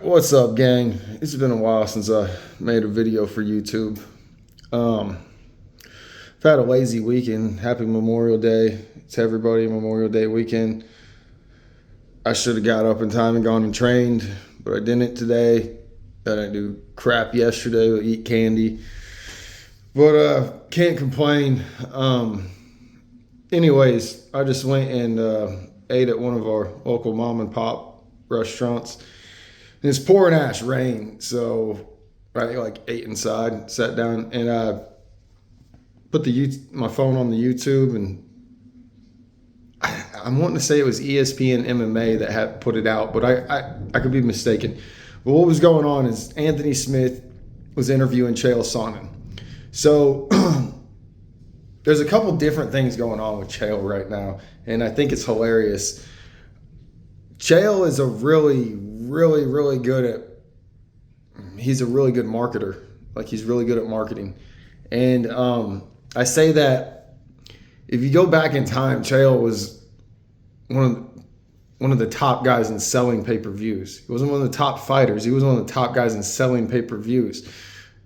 What's up, gang? It's been a while since I made a video for YouTube. I've had a lazy weekend. Happy Memorial Day to everybody. Memorial Day weekend. I should have got up in time and gone and trained, but I didn't today. I didn't do crap yesterday, but eat candy. But can't complain. Anyways, I just went and ate at one of our local mom and pop restaurants. And it's pouring ass rain, so I ate inside, sat down, and I put my phone on the YouTube, and I'm wanting to say it was ESPN MMA that had put it out, but I could be mistaken. But what was going on is Anthony Smith was interviewing Chael Sonnen. So there's a couple different things going on with Chael right now, and I think it's hilarious. Chael is he's a really good marketer. He's really good at marketing. And I say that if you go back in time, Chael was one of the top guys in selling pay-per-views. He wasn't one of the top fighters. He was one of the top guys in selling pay-per-views.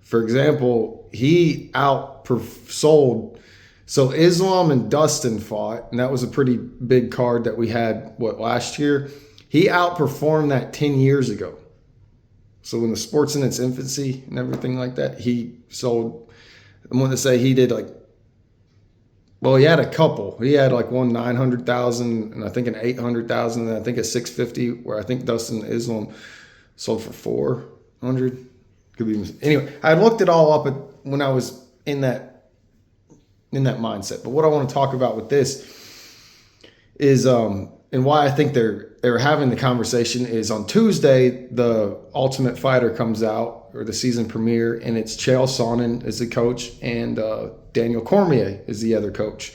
For example, he outsold. So Islam and Dustin fought, and that was a pretty big card that we had, last year? He outperformed that 10 years ago. So when the sport's in its infancy and everything like that, he sold, I'm going to say he did he had a couple. He had one 900,000 and I think an 800,000 and I think a 650, where I think Dustin and Islam sold for 400. Could be. Anyway, I looked it all up when I was in that mindset. But what I want to talk about with this is and why I think they're having the conversation is on Tuesday, the Ultimate Fighter comes out, or the season premiere, and it's Chael Sonnen is the coach, and Daniel Cormier is the other coach.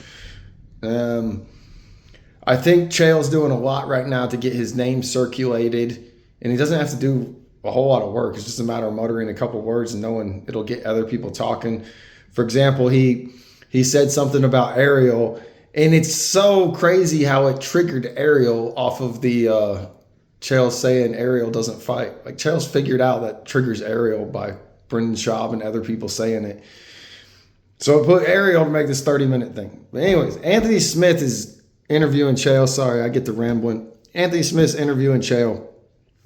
I think Chael's doing a lot right now to get his name circulated, and he doesn't have to do a whole lot of work. It's just a matter of muttering a couple words and knowing it'll get other people talking. For example, he said something about Ariel, and it's so crazy how it triggered Ariel off of the Chael saying Ariel doesn't fight. Chael's figured out that triggers Ariel by Brendan Schaub and other people saying it. So it put Ariel to make this 30-minute thing. But anyways, Anthony Smith is interviewing Chael. Sorry, I get to rambling. Anthony Smith's interviewing Chael,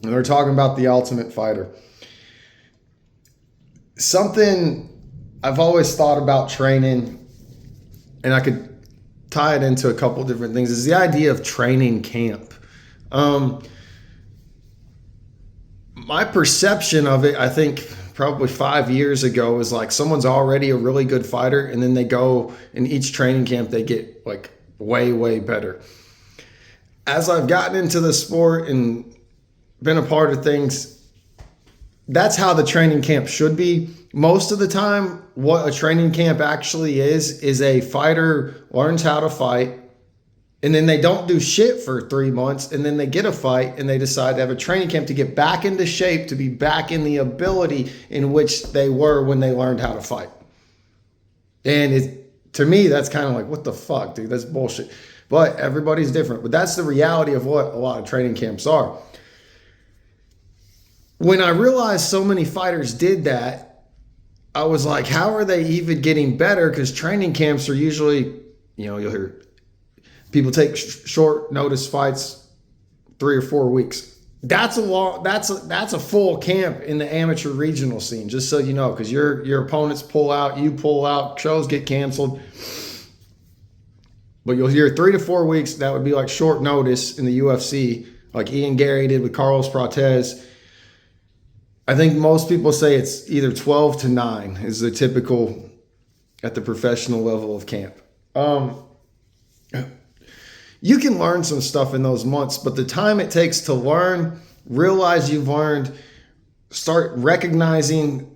and they're talking about the Ultimate Fighter. Something I've always thought about training, and I could tie it into a couple different things, is the idea of training camp. My perception of it, I think probably 5 years ago, is someone's already a really good fighter, and then they go in each training camp, they get way, way better. As I've gotten into the sport and been a part of things, that's how the training camp should be. Most of the time, what a training camp actually is a fighter learns how to fight, and then they don't do shit for 3 months, and then they get a fight, and they decide to have a training camp to get back into shape, to be back in the ability in which they were when they learned how to fight. And to me, that's kind of what the fuck, dude? That's bullshit. But everybody's different. But that's the reality of what a lot of training camps are. When I realized so many fighters did that, I was like, how are they even getting better? Because training camps are usually, you'll hear people take short notice fights 3 or 4 weeks. That's a full camp in the amateur regional scene, just so you know, because your opponents pull out, you pull out, shows get canceled. But you'll hear 3 to 4 weeks. That would be short notice in the UFC, like Ian Gary did with Carlos Prates. I think most people say it's either 12 to 9 is the typical at the professional level of camp. You can learn some stuff in those months, but the time it takes to learn, realize you've learned, start recognizing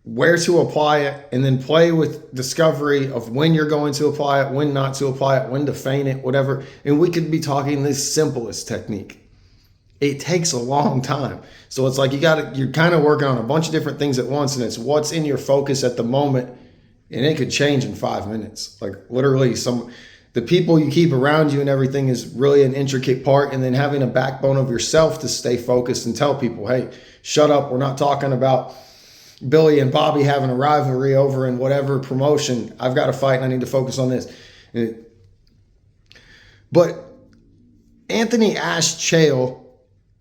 where to apply it, and then play with discovery of when you're going to apply it, when not to apply it, when to feign it, whatever. And we could be talking the simplest technique. It takes a long time. So it's you're kind of working on a bunch of different things at once, and it's what's in your focus at the moment, and it could change in 5 minutes. Literally the people you keep around you and everything is really an intricate part. And then having a backbone of yourself to stay focused and tell people, hey, shut up. We're not talking about Billy and Bobby having a rivalry over in whatever promotion. I've got to fight and I need to focus on this. But Anthony asked Chael,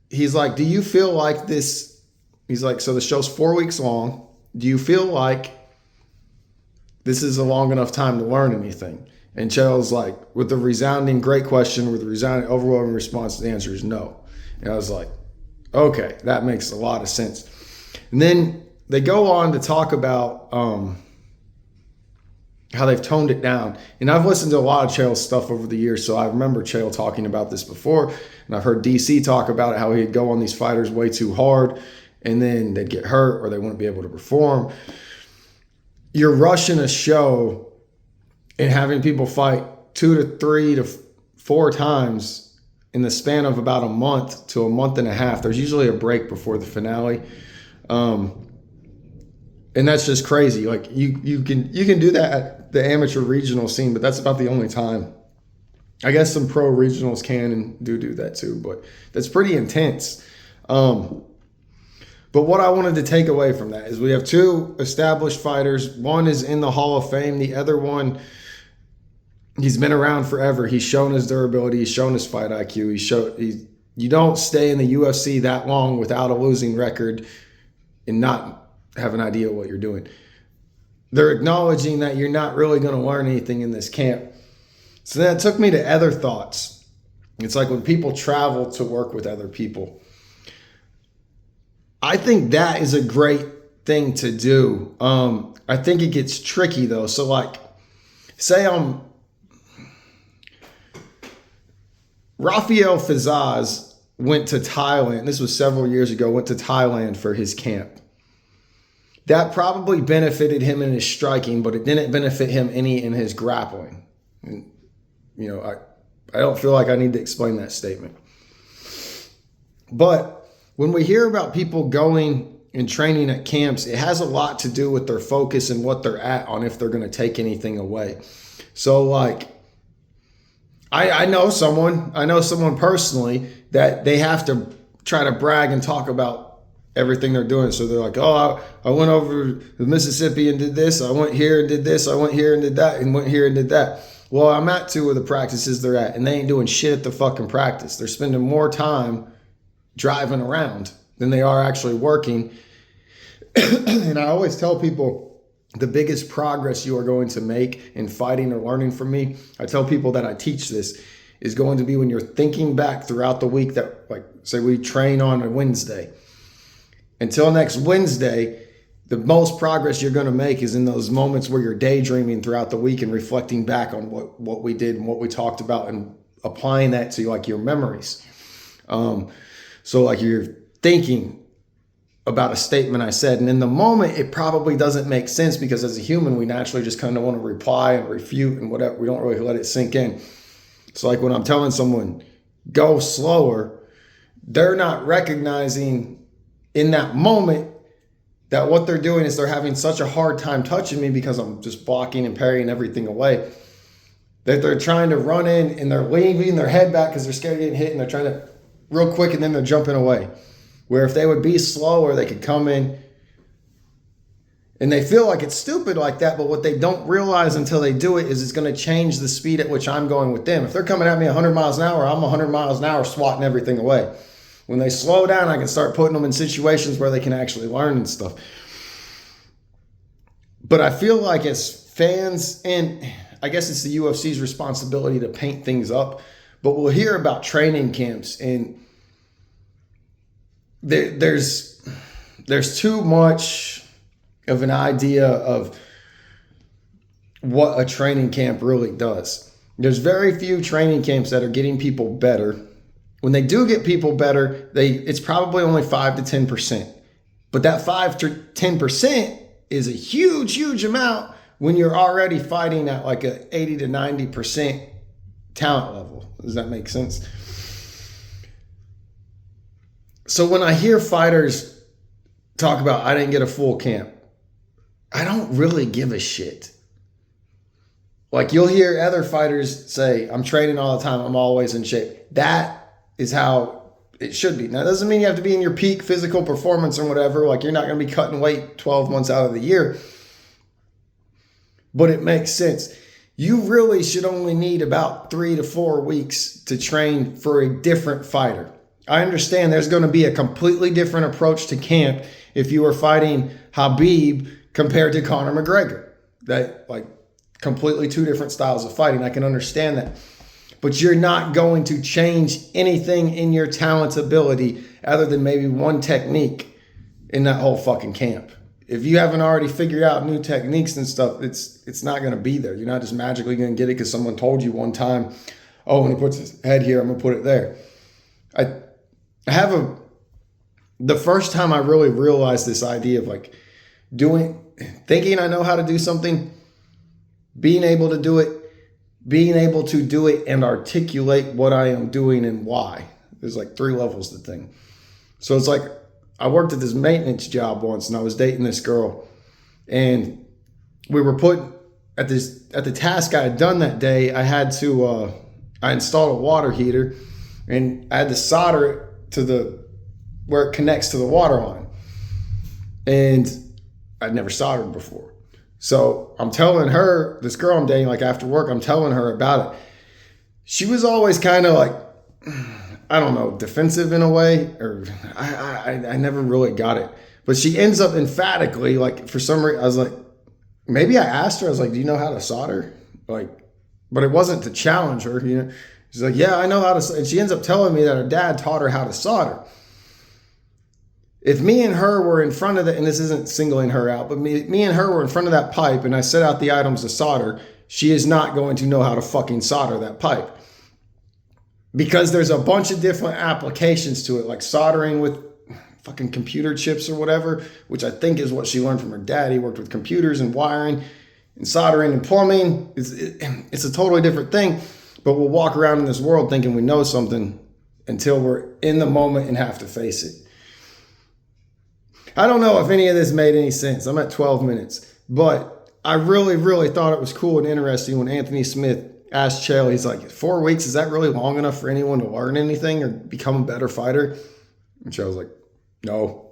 he's like, do you feel like this? He's like, so the show's 4 weeks long. Do you feel like this is a long enough time to learn anything? And Chael's like, with a resounding great question, with a resounding overwhelming response, the answer is no. And I was like, okay, that makes a lot of sense. And then they go on to talk about how they've toned it down. And I've listened to a lot of Chael's stuff over the years, so I remember Chael talking about this before. And I've heard DC talk about it, how he'd go on these fighters way too hard, and then they'd get hurt or they wouldn't be able to perform. You're rushing a show and having people fight 2 to 3 to 4 times in the span of about a month to a month and a half. There's usually a break before the finale. And that's just crazy. Like you can do that at the amateur regional scene, but that's about the only time. I guess some pro regionals can and do that too, but that's pretty intense. But what I wanted to take away from that is we have 2 established fighters. One is in the Hall of Fame. The other one, he's been around forever. He's shown his durability. He's shown his fight IQ. You don't stay in the UFC that long without a losing record and not have an idea what you're doing. They're acknowledging that you're not really going to learn anything in this camp. So that took me to other thoughts. It's like when people travel to work with other people. I think that is a great thing to do. I think it gets tricky though. So like, say Rafael Fizaz went to Thailand. This was several years ago, went to Thailand for his camp. That probably benefited him in his striking, but it didn't benefit him any in his grappling. And, you know, I don't feel like I need to explain that statement. But when we hear about people going and training at camps, it has a lot to do with their focus and what they're at on if they're going to take anything away. So like, I know someone personally that they have to try to brag and talk about everything they're doing. So they're like, oh, I went over to Mississippi and did this. I went here and did this. I went here and did that and went here and did that. Well, I'm at 2 of the practices they're at, and they ain't doing shit at the fucking practice. They're spending more time driving around than they are actually working. And I always tell people the biggest progress you are going to make in fighting or learning from me, I tell people that I teach this, is going to be when you're thinking back throughout the week that, like, say we train on a Wednesday. Until next Wednesday, the most progress you're going to make is in those moments where you're daydreaming throughout the week and reflecting back on what we did and what we talked about and applying that to like your memories. So like you're thinking about a statement I said, and in the moment it probably doesn't make sense because as a human we naturally just kind of want to reply and refute and whatever. We don't really let it sink in. So like when I'm telling someone go slower, they're not recognizing in that moment that what they're doing is they're having such a hard time touching me because I'm just blocking and parrying everything away, that they're trying to run in and they're leaning their head back because they're scared of getting hit, and they're trying to real quick and then they're jumping away. Where if they would be slower, they could come in and they feel like it's stupid like that, but what they don't realize until they do it is it's going to change the speed at which I'm going with them. If they're coming at me 100 miles an hour, I'm 100 miles an hour swatting everything away. When they slow down, I can start putting them in situations where they can actually learn and stuff. But I feel like as fans, and I guess it's the UFC's responsibility to paint things up, but we'll hear about training camps, and there's too much of an idea of what a training camp really does. There's very few training camps that are getting people better. When they do get people better, it's probably only 5 to 10%. But that 5 to 10% is a huge, huge amount when you're already fighting at like a 80 to 90% talent level. Does that make sense? So when I hear fighters talk about, I didn't get a full camp, I don't really give a shit. Like you'll hear other fighters say, I'm training all the time, I'm always in shape. That is how it should be. Now, it doesn't mean you have to be in your peak physical performance or whatever. Like you're not going to be cutting weight 12 months out of the year. But it makes sense. You really should only need about 3 to 4 weeks to train for a different fighter. I understand there's going to be a completely different approach to camp if you are fighting Khabib compared to Conor McGregor. That, like, completely two different styles of fighting. I can understand that. But you're not going to change anything in your talent's ability other than maybe one technique in that whole fucking camp. If you haven't already figured out new techniques and stuff, it's not going to be there. You're not just magically going to get it because someone told you one time, oh, when he puts his head here, I'm going to put it there. I have the first time I really realized this idea of like thinking I know how to do something, being able to do it and articulate what I am doing and why. There's like 3 levels to the thing. So it's like, I worked at this maintenance job once and I was dating this girl and we were put at the task I had done that day. I installed a water heater and I had to solder it to where it connects to the water line. And I'd never soldered before. So I'm telling her, this girl I'm dating, like after work, I'm telling her about it. She was always kind of like, I don't know, defensive in a way, or I never really got it. But she ends up emphatically, like for some reason, I was like, maybe I asked her, I was like, do you know how to solder? Like, but it wasn't to challenge her, you know. She's like, yeah, I know how to, and she ends up telling me that her dad taught her how to solder. If me and her were in front of the, and this isn't singling her out, but me and her were in front of that pipe and I set out the items to solder, she is not going to know how to fucking solder that pipe. Because there's a bunch of different applications to it, like soldering with fucking computer chips or whatever, which I think is what she learned from her dad. He worked with computers and wiring and soldering and plumbing. It's a totally different thing, but we'll walk around in this world thinking we know something until we're in the moment and have to face it. I don't know if any of this made any sense. I'm at 12 minutes, but I really, really thought it was cool and interesting when Anthony Smith asked Chael, he's like, 4 weeks, is that really long enough for anyone to learn anything or become a better fighter? And Chael's like, no.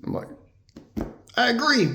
I'm like, I agree.